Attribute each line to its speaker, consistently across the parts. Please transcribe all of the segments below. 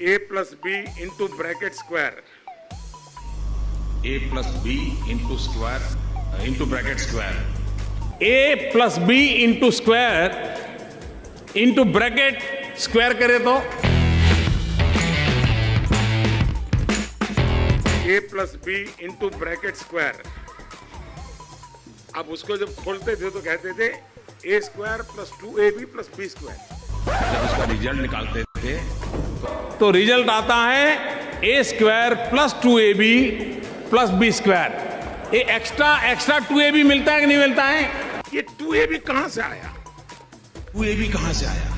Speaker 1: A plus B into bracket square.
Speaker 2: A plus B into square into bracket square.
Speaker 3: A plus B into square into bracket square करे तो
Speaker 1: A plus B into bracket square. अब उसको जब खोलते थे तो कहते थे A square plus 2AB plus B square.
Speaker 2: जब उसका रिजल्ट निकालते थे
Speaker 3: तो रिजल्ट आता है A square plus 2ab plus B square. ये एक्स्ट्रा 2ab मिलता है कि नहीं मिलता है?
Speaker 1: ये 2AB कहां से आया?
Speaker 2: 2AB कहां से आया?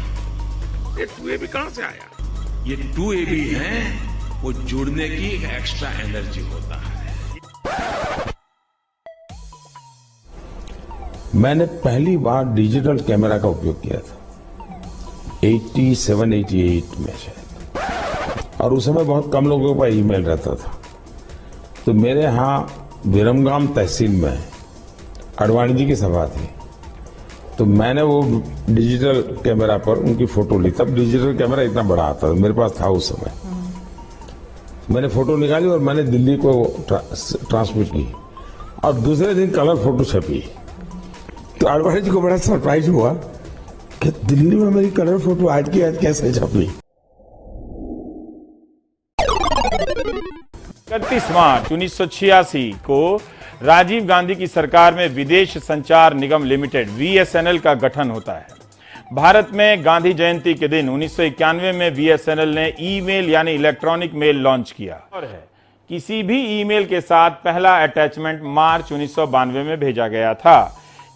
Speaker 1: ये 2AB कहां से आया?
Speaker 2: ये 2AB है, वो जुड़ने की एक एक्स्ट्रा एनर्जी होता है।
Speaker 4: मैंने पहली बार डिजिटल कैमरा का उपयोग किया था 87-88 में शायद, और उस समय बहुत कम लोगों का ईमेल रहता था। तो मेरे यहाँ विरमगाम तहसील में अडवाणी जी की सभा थी, तो मैंने वो डिजिटल कैमरा पर उनकी फोटो ली। तब डिजिटल कैमरा इतना बड़ा आता था, मेरे पास था उस समय। मैंने फोटो निकाली और मैंने दिल्ली को ट्रांसमिट की, और दूसरे दिन कलर फोटो छपी। तो अडवाणी जी को बड़ा सरप्राइज हुआ कि दिल्ली में मेरी कलर फोटो आज की आज कैसे छपी।
Speaker 5: 31 मार्च 1986 को राजीव गांधी की सरकार में विदेश संचार निगम लिमिटेड VSNL का गठन होता है। भारत में गांधी जयंती के दिन 1991 में VSNL ने ईमेल यानी इलेक्ट्रॉनिक मेल लॉन्च किया और है किसी भी ईमेल के साथ पहला अटैचमेंट मार्च 1992 में भेजा गया था।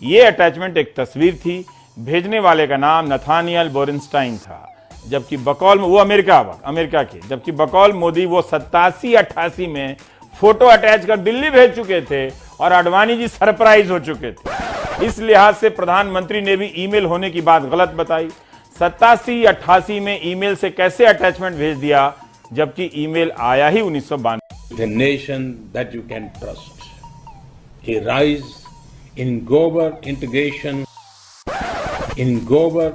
Speaker 5: ये अटैचमेंट एक तस्वीर थी, भेजने वाले का नाम नथानियल बोरेनस्टाइन था, जबकि बकौल वो अमेरिका के, जबकि बकौल मोदी वो 87-88 में फोटो अटैच कर दिल्ली भेज चुके थे और आडवाणी जी सरप्राइज हो चुके थे। इस लिहाज से प्रधानमंत्री ने भी ईमेल होने की बात गलत बताई। 87-88 में ईमेल से कैसे अटैचमेंट भेज दिया, जबकि ईमेल आया ही 1992।
Speaker 6: A nation that you can trust. A rise in global integration. In global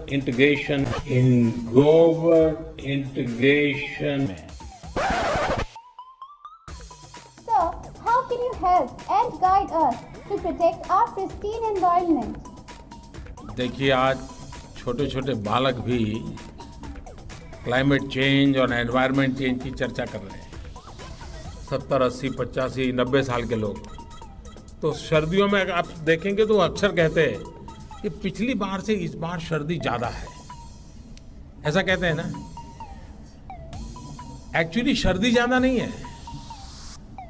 Speaker 6: integration.
Speaker 7: So, how can you help and guide us to protect our pristine environment?
Speaker 6: देखिए, आज छोटे छोटे बालक भी क्लाइमेट चेंज और एनवायरनमेंट चेंज की चर्चा कर रहे हैं। 70, 80, 85, 90 साल के लोग तो सर्दियों में आप देखेंगे तो अक्सर कहते हैं कि पिछली बार से इस बार सर्दी ज्यादा है, ऐसा कहते हैं ना। एक्चुअली सर्दी ज्यादा नहीं है,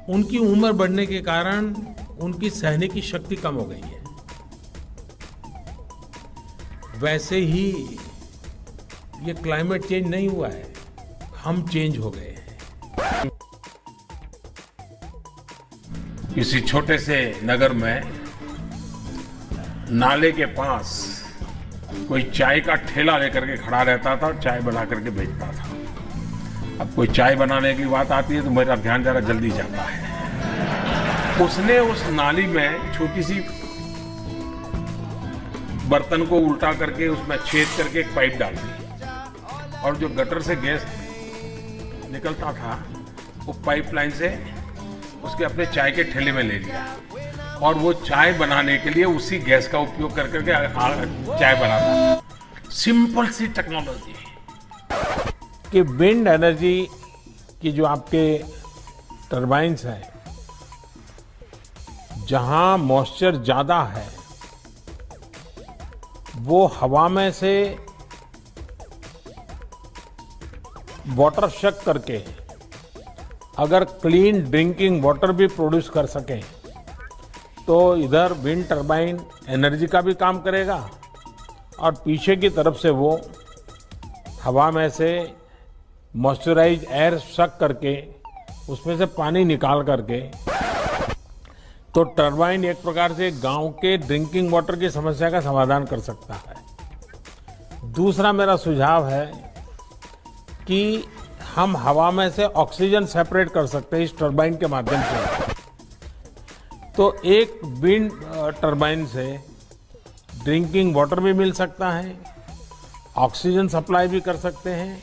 Speaker 6: उनकी उम्र बढ़ने के कारण उनकी सहने की शक्ति कम हो गई है। वैसे ही ये क्लाइमेट चेंज नहीं हुआ है, हम चेंज हो गए हैं।
Speaker 2: किसी छोटे से नगर में नाले के पास कोई चाय का ठेला लेकर के खड़ा रहता था और चाय बना करके बेचता था। अब कोई चाय बनाने की बात आती है तो मेरा ध्यान जरा जल्दी जाता है। उसने उस नाली में छोटी सी बर्तन को उल्टा करके उसमें छेद करके एक पाइप डाल दी, और जो गटर से गैस निकलता था वो पाइपलाइन से उसके अपने चाय के ठेले में ले लिया, और वो चाय बनाने के लिए उसी गैस का उपयोग कर करके चाय बनाता। सिंपल सी टेक्नोलॉजी
Speaker 8: कि विंड एनर्जी की जो आपके टरबाइन्स हैं, जहां मॉइस्चर ज्यादा है वो हवा में से वाटर शक करके अगर क्लीन ड्रिंकिंग वाटर भी प्रोड्यूस कर सकें तो इधर विंड टरबाइन एनर्जी का भी काम करेगा, और पीछे की तरफ से वो हवा में से मॉइस्चराइज एयर शक करके उसमें से पानी निकाल करके, तो टरबाइन एक प्रकार से गांव के ड्रिंकिंग वाटर की समस्या का समाधान कर सकता है। दूसरा मेरा सुझाव है कि हम हवा में से ऑक्सीजन सेपरेट कर सकते हैं इस टरबाइन के माध्यम से। तो एक विंड टरबाइन से ड्रिंकिंग वाटर भी मिल सकता है, ऑक्सीजन सप्लाई भी कर सकते हैं,